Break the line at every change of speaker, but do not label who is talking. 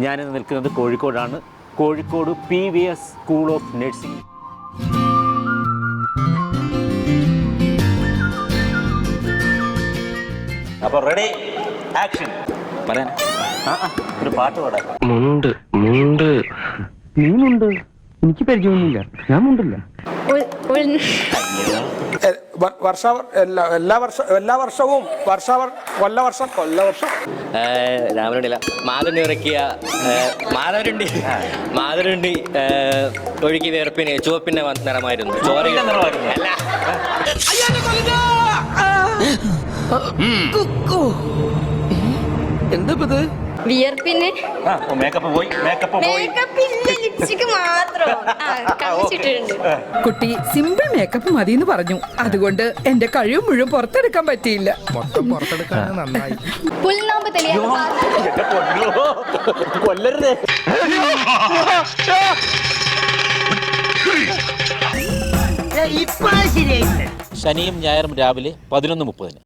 ഞാനിന്ന് നിൽക്കുന്നത് കോഴിക്കോടാണ്. Kozhikode PVS school of nursing. അപ്പോൾ റെഡി, ആക്ഷൻ. പറയാൻ ഒരു പാട്ട് പാടാം.
നീനുണ്ട്, എനിക്ക് പരിചയമൊന്നുമില്ല, ഞാൻ മുണ്ടില്ല.
രാമനുണ്ടില്ല, മാതണ്ടി ഉറക്കിയ മാതരുണ്ടി ഒഴുകി വേർപ്പിന് ചുവപ്പിന്റെ നിറമായിരുന്നു. ചോരയുടെ നിറമായിരുന്നു. അല്ല,
എന്താ
വിയർപ്പിന്
മേക്കപ്പ് പോയി.
ലിപ്സ്റ്റിക് മാത്രം
കുട്ടി സിമ്പിൾ മേക്കപ്പ് മതി എന്ന് പറഞ്ഞു. അതുകൊണ്ട് എന്റെ കഴിവ് മുഴുവൻ പുറത്തെടുക്കാൻ പറ്റിയില്ല.
മൊത്തം പുറത്തെടുക്കാൻ നന്നായി.
പുൽനാമ്പ്
കൊല്ലരുതേ. ശനിയും ഞായറും രാവിലെ 11:30.